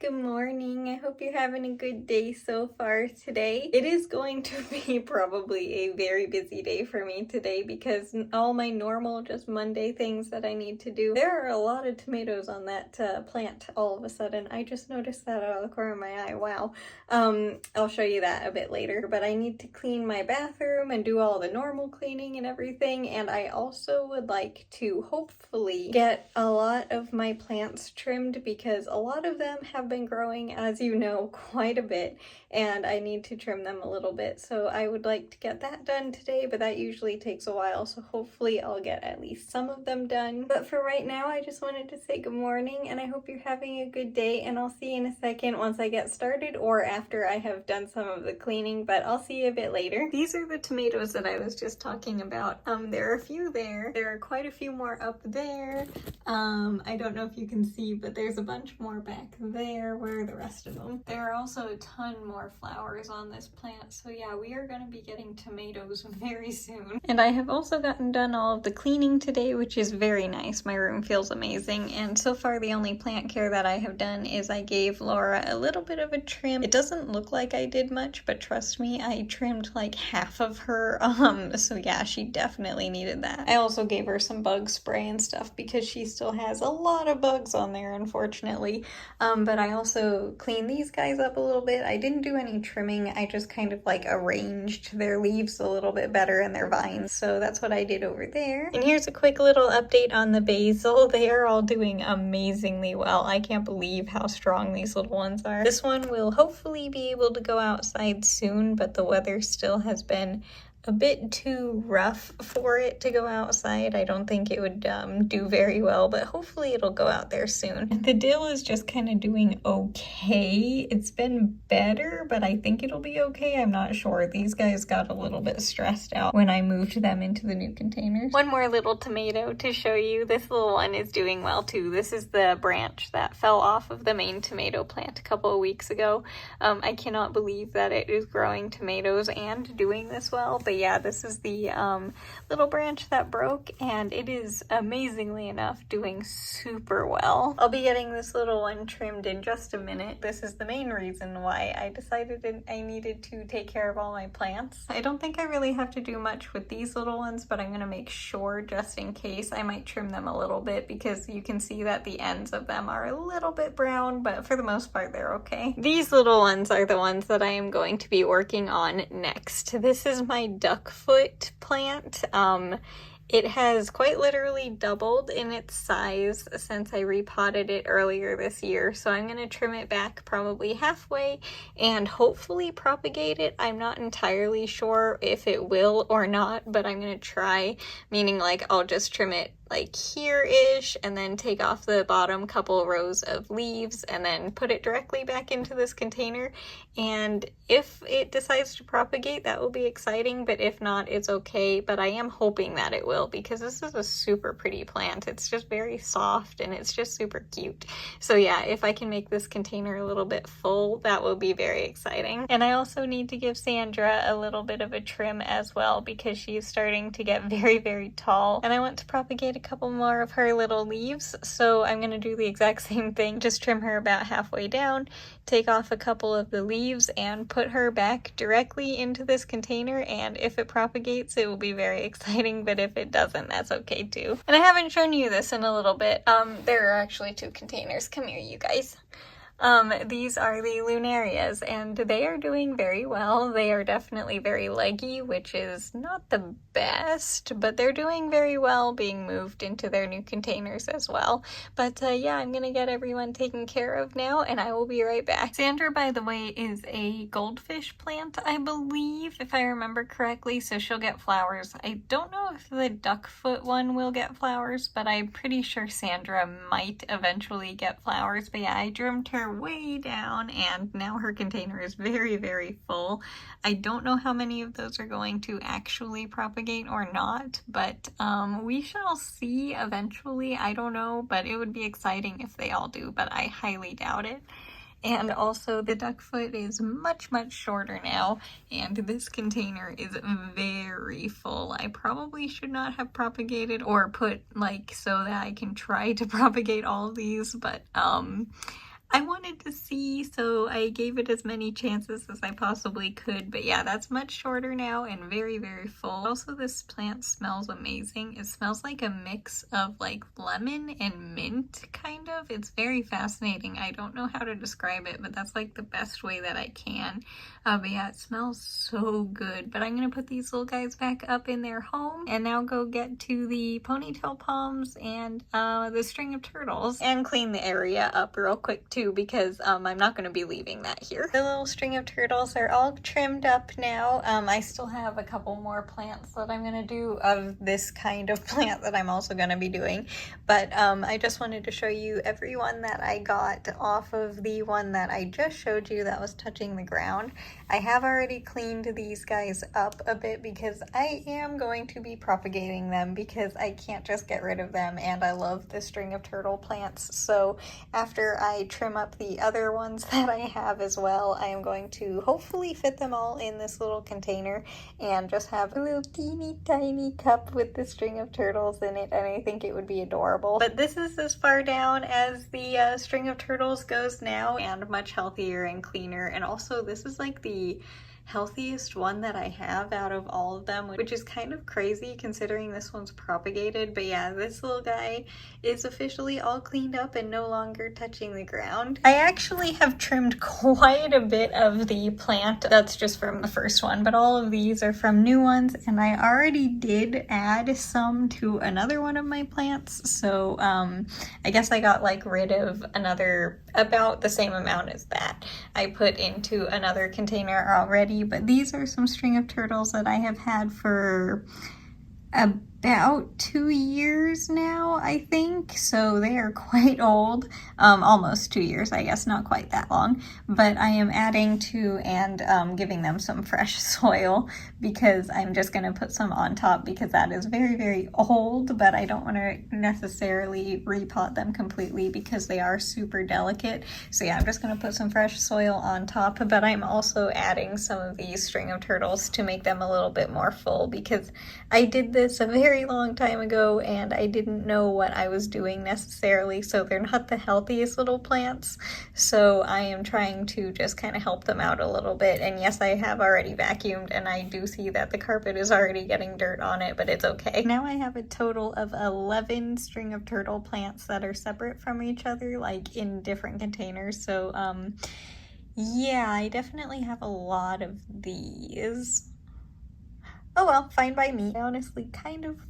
good morning. I hope you're having a good day so far today. It is going to be probably a very busy day for me today because all my normal just Monday things that I need to do. There are a lot of tomatoes on that plant all of a sudden. I just noticed that out of the corner of my eye. Wow. I'll show you that a bit later, but I need to clean my bathroom and do all the normal cleaning and everything, and I also would like to hopefully get a lot of my plants trimmed because a lot of them have been growing, as you know, quite a bit, and I need to trim them a little bit. So I would like to get that done today, but that usually takes a while, so hopefully I'll get at least some of them done. But for right now, I just wanted to say good morning, and I hope you're having a good day, and I'll see you in a second once I get started or after I have done some of the cleaning, but I'll see you a bit later. These are the tomatoes that I was just talking about. There are a few there. There are quite a few more up there. I don't know if you can see, but there's a bunch more back there. Where are the rest of them? There are also a ton more flowers on this plant, so yeah, we are going to be getting tomatoes very soon. And I have also gotten done all of the cleaning today, which is very nice. My room feels amazing, and so far the only plant care that I have done is I gave Laura a little bit of a trim. It doesn't look like I did much, but trust me, I trimmed like half of her, so yeah, she definitely needed that. I also gave her some bug spray and stuff because she still has a lot of bugs on there, unfortunately. But I also cleaned these guys up a little bit. I didn't do any trimming. I just kind of like arranged their leaves a little bit better and their vines. So that's what I did over there. And here's a quick little update on the basil. They are all doing amazingly well. I can't believe how strong these little ones are. This one will hopefully be able to go outside soon, but the weather still has been a bit too rough for it to go outside. I don't think it would do very well, but hopefully it'll go out there soon. The dill is just kind of doing okay. It's been better, but I think it'll be okay. I'm not sure. These guys got a little bit stressed out when I moved them into the new containers. One more little tomato to show you. This little one is doing well too. This is the branch that fell off of the main tomato plant a couple of weeks ago. I cannot believe that it is growing tomatoes and doing this well, but yeah, this is the little branch that broke, and it is amazingly enough doing super well. I'll be getting this little one trimmed in just a minute. This is the main reason why I decided I needed to take care of all my plants. I don't think I really have to do much with these little ones, but I'm gonna make sure just in case. I might trim them a little bit because you can see that the ends of them are a little bit brown, but for the most part they're okay. These little ones are the ones that I am going to be working on next. This is my duckfoot plant. It has quite literally doubled in its size since I repotted it earlier this year, so I'm going to trim it back probably halfway and hopefully propagate it. I'm not entirely sure if it will or not, but I'm going to try, meaning like I'll just trim it like here-ish and then take off the bottom couple rows of leaves and then put it directly back into this container. And if it decides to propagate, that will be exciting, but if not, it's okay. But I am hoping that it will because this is a super pretty plant. It's just very soft and it's just super cute. So yeah, if I can make this container a little bit full, that will be very exciting. And I also need to give Sandra a little bit of a trim as well because she is starting to get very, very tall, and I want to propagate a couple more of her little leaves, so I'm going to do the exact same thing. Just trim her about halfway down, take off a couple of the leaves, and put her back directly into this container, and if it propagates, it will be very exciting, but if it doesn't, that's okay too. And I haven't shown you this in a little bit. There are actually two containers. Come here, you guys. These are the Lunarias, and they are doing very well. They are definitely very leggy, which is not the best, but they're doing very well being moved into their new containers as well. But yeah, I'm gonna get everyone taken care of now, and I will be right back. Sandra, by the way, is a goldfish plant, I believe, if I remember correctly, so she'll get flowers. I don't know if the duckfoot one will get flowers, but I'm pretty sure Sandra might eventually get flowers. But yeah, I trimmed her way down, and now her container is very, very full. I don't know how many of those are going to actually propagate or not, but we shall see eventually. I don't know, but it would be exciting if they all do, but I highly doubt it. And also the duckfoot is much, much shorter now, and this container is very full. I probably should not have propagated or put like so that I can try to propagate all of these, but I wanted to see see, so I gave it as many chances as I possibly could. But yeah, that's much shorter now and very, very full. Also, this plant smells amazing. It smells like a mix of like lemon and mint, kind of. It's very fascinating. I don't know how to describe it, but that's like the best way that I can. But yeah, it smells so good. But I'm gonna put these little guys back up in their home and now go get to the ponytail palms and the string of turtles and clean the area up real quick too, because I'm not going to be leaving that here. The little string of turtles are all trimmed up now. I still have a couple more plants that I'm going to do of this kind of plant that I'm also going to be doing, but I just wanted to show you every one that I got off of the one that I just showed you that was touching the ground. I have already cleaned these guys up a bit because I am going to be propagating them because I can't just get rid of them, and I love the string of turtle plants. So after I trim up the other ones that I have as well, I am going to hopefully fit them all in this little container and just have a little teeny tiny cup with the string of turtles in it, and I think it would be adorable. But this is as far down as the string of turtles goes now, and much healthier and cleaner. And also this is like the healthiest one that I have out of all of them, which is kind of crazy considering this one's propagated. But yeah, this little guy is officially all cleaned up and no longer touching the ground. I actually have trimmed quite a bit of the plant. That's just from the first one, but all of these are from new ones, and I already did add some to another one of my plants. So I guess I got like rid of another about the same amount as that I put into another container already. But these are some string of turtles that I have had for about 2 years now, I think. So they are quite old, almost 2 years, I guess, not quite that long. But I am adding to and giving them some fresh soil because I'm just going to put some on top because that is very, very old, but I don't want to necessarily repot them completely because they are super delicate. So yeah, I'm just going to put some fresh soil on top, but I'm also adding some of these string of turtles to make them a little bit more full because I did this a very long time ago and I didn't know what I was doing necessarily, so they're not the healthiest little plants. So I am trying to just kind of help them out a little bit. And yes, I have already vacuumed and I do see that the carpet is already getting dirt on it, but it's okay. Now I have a total of 11 string of turtle plants that are separate from each other, like in different containers. So yeah, I definitely have a lot of these. Oh well, fine by me. I honestly kind of,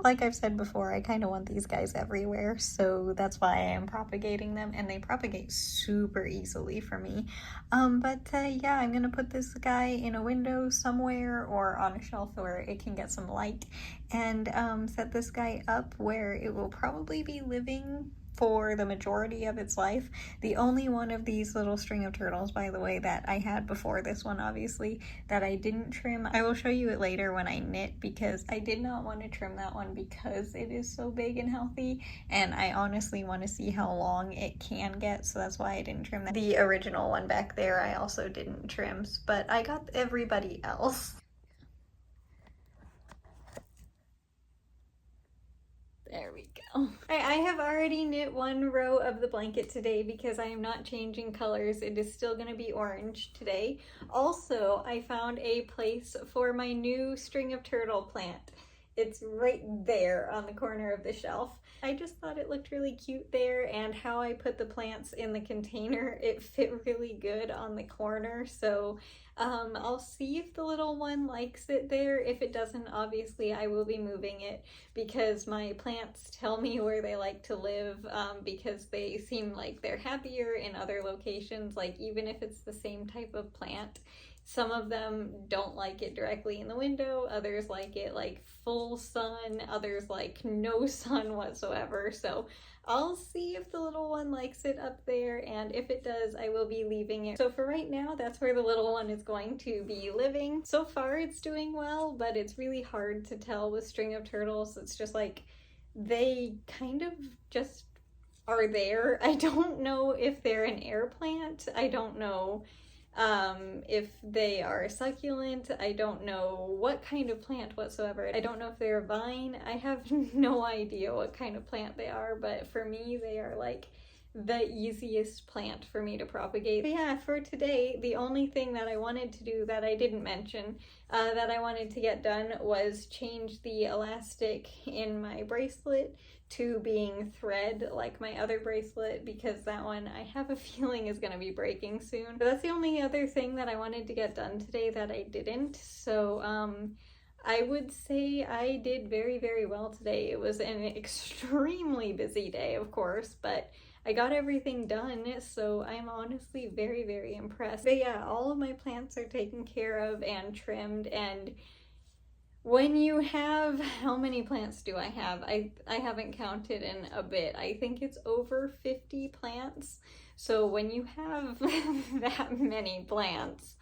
like I've said before, I kind of want these guys everywhere, so that's why I am propagating them, and they propagate super easily for me. Yeah, I'm gonna put this guy in a window somewhere or on a shelf where it can get some light, and set this guy up where it will probably be living for the majority of its life. The only one of these little string of turtles, by the way, that I had before this one, obviously, that I didn't trim. I will show you it later when I knit because I did not want to trim that one because it is so big and healthy, and I honestly want to see how long it can get, so that's why I didn't trim that. The original one back there I also didn't trim, but I got everybody else. There we go. I have already knit one row of the blanket today because I am not changing colors. It is still going to be orange today. Also, I found a place for my new string of turtle plant. It's right there on the corner of the shelf. I just thought it looked really cute there, and how I put the plants in the container, it fit really good on the corner. So I'll see if the little one likes it there. If it doesn't, obviously I will be moving it because my plants tell me where they like to live, because they seem like they're happier in other locations. Like even if it's the same type of plant, some of them don't like it directly in the window, others like it like full sun, others like no sun whatsoever. So I'll see if the little one likes it up there, and if it does, I will be leaving it. So for right now, that's where the little one is going to be living. So far it's doing well, but it's really hard to tell with string of turtles. It's just like they kind of just are there. I don't know if they're an air plant. I don't know if they are succulent. I don't know what kind of plant whatsoever. I don't know if they're a vine. I have no idea what kind of plant they are, but for me they are like the easiest plant for me to propagate. But yeah, for today, the only thing that I wanted to do that I didn't mention that I wanted to get done was change the elastic in my bracelet to being thread like my other bracelet, because that one I have a feeling is going to be breaking soon. But that's the only other thing that I wanted to get done today that I didn't. So I would say I did very, very well today. It was an extremely busy day, of course, but I got everything done, so I'm honestly very, very impressed. But yeah, all of my plants are taken care of and trimmed, and when you have, how many plants do I have? I haven't counted in a bit. I think it's over 50 plants. So when you have that many plants,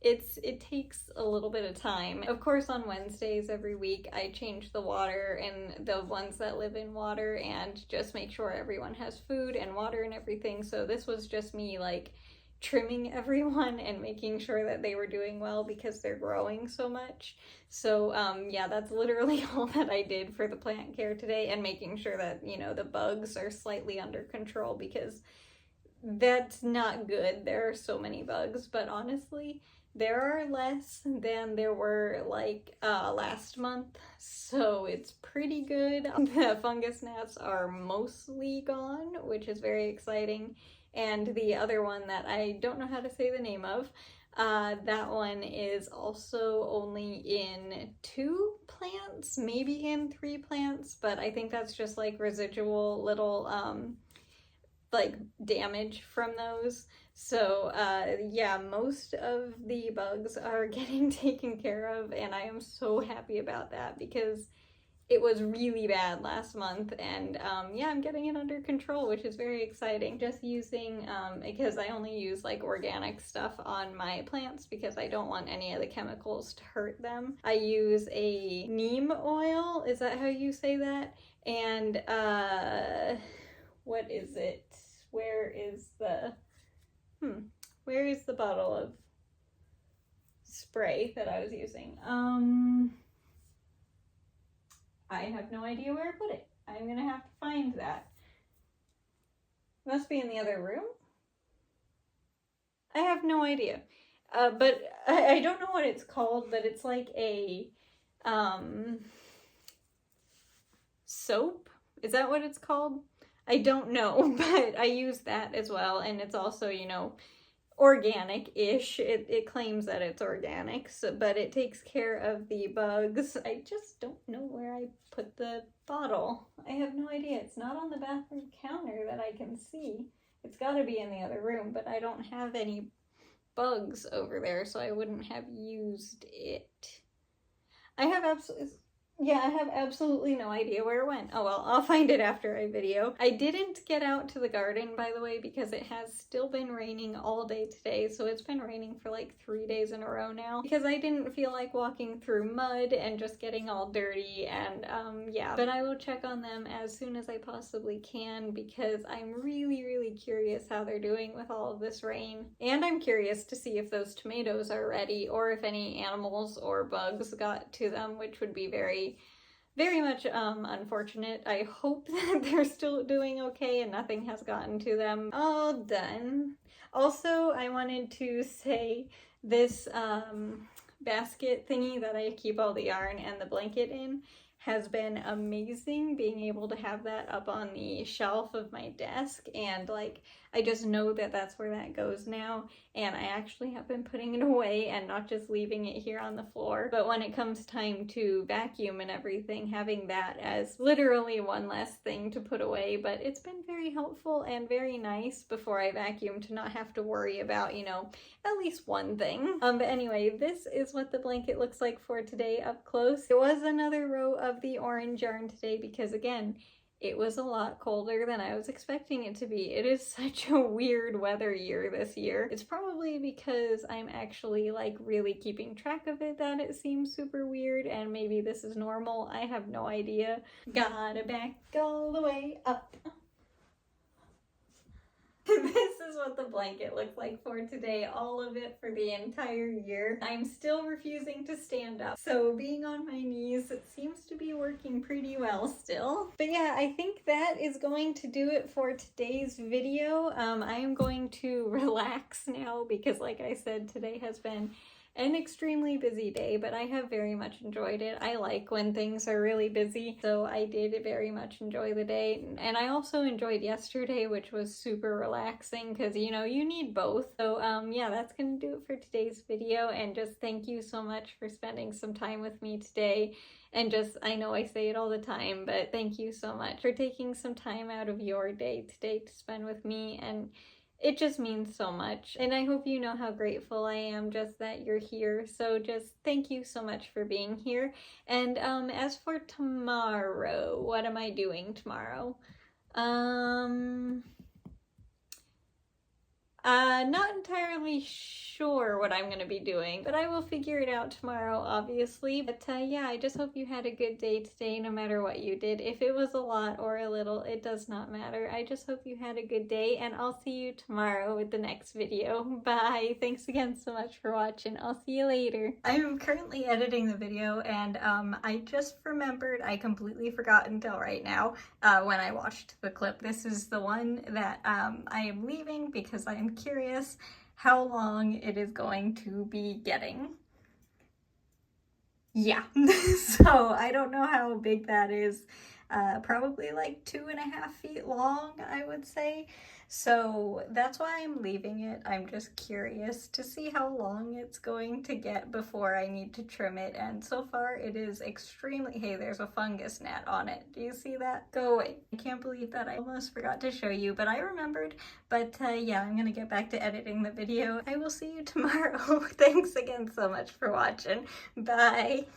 it takes a little bit of time. Of course, on Wednesdays every week, I change the water and the ones that live in water and just make sure everyone has food and water and everything. So this was just me like trimming everyone and making sure that they were doing well because they're growing so much. So yeah, that's literally all that I did for the plant care today, and making sure that, you know, the bugs are slightly under control, because that's not good. There are so many bugs, but honestly, there are less than there were like last month, so it's pretty good. The fungus gnats are mostly gone, which is very exciting. And the other one that I don't know how to say the name of, that one is also only in 2 plants, maybe in 3 plants, but I think that's just like residual little like damage from those. So yeah, most of the bugs are getting taken care of, and I am so happy about that because it was really bad last month, and yeah, I'm getting it under control, which is very exciting. Just using, because I only use like organic stuff on my plants because I don't want any of the chemicals to hurt them. I use a neem oil, is that how you say that? And what is it? Where is the bottle of spray that I was using? I have no idea where I put it. I'm gonna have to find that. Must be in the other room. I have no idea. But I don't know what it's called, but it's like a soap? Is that what it's called? I don't know, but I use that as well, and it's also, you know, organic-ish. It claims that it's organic, so, but it takes care of the bugs. I just don't know where I put the bottle. I have no idea. It's not on the bathroom counter that I can see. It's got to be in the other room, but I don't have any bugs over there, so I wouldn't have used it. I have absolutely no idea where it went. Oh well, I'll find it after I video. I didn't get out to the garden, by the way, because it has still been raining all day today. So it's been raining for like 3 days in a row now, because I didn't feel like walking through mud and just getting all dirty, and yeah. But I will check on them as soon as I possibly can, because I'm really, really curious how they're doing with all of this rain. And I'm curious to see if those tomatoes are ready, or if any animals or bugs got to them, which would be very much unfortunate. I hope that they're still doing okay and nothing has gotten to them. All done. Also, I wanted to say this basket thingy that I keep all the yarn and the blanket in has been amazing, being able to have that up on the shelf of my desk, and like I just know that that's where that goes now, and I actually have been putting it away and not just leaving it here on the floor. But when it comes time to vacuum and everything, having that as literally one less thing to put away. But it's been very helpful and very nice before I vacuum to not have to worry about, you know, at least one thing. But anyway, this is what the blanket looks like for today up close. It was another row of the orange yarn today because, again, it was a lot colder than I was expecting it to be. It is such a weird weather year this year. It's probably because I'm actually like really keeping track of it that it seems super weird, and maybe this is normal. I have no idea. Gotta back all the way up. This is what the blanket looks like for today, all of it for the entire year. I'm still refusing to stand up, so being on my knees, it seems to be working pretty well still. But yeah, I think that is going to do it for today's video. I am going to relax now because, like I said, today has been an extremely busy day, but I have very much enjoyed it. I like when things are really busy, so I did very much enjoy the day. And I also enjoyed yesterday, which was super relaxing because, you know, you need both. So yeah, that's gonna do it for today's video, and just thank you so much for spending some time with me today. And just, I know I say it all the time, but thank you so much for taking some time out of your day today to spend with me, and it just means so much. And I hope you know how grateful I am just that you're here. So just thank you so much for being here. And as for tomorrow, what am I doing tomorrow? Not entirely sure what I'm going to be doing, but I will figure it out tomorrow, obviously. But yeah, I just hope you had a good day today, no matter what you did. If it was a lot or a little, it does not matter. I just hope you had a good day, and I'll see you tomorrow with the next video. Bye! Thanks again so much for watching. I'll see you later. I'm currently editing the video, and I just remembered I completely forgot until right now when I watched the clip. This is the one that I am leaving because I am curious how long it is going to be getting. Yeah, so I don't know how big that is. Probably like 2.5 feet long, I would say. So that's why I'm leaving it. I'm just curious to see how long it's going to get before I need to trim it. And so far it is extremely, hey, there's a fungus gnat on it. Do you see that? Go away. I can't believe that I almost forgot to show you, but I remembered. But yeah, I'm gonna get back to editing the video. I will see you tomorrow. Thanks again so much for watching. Bye.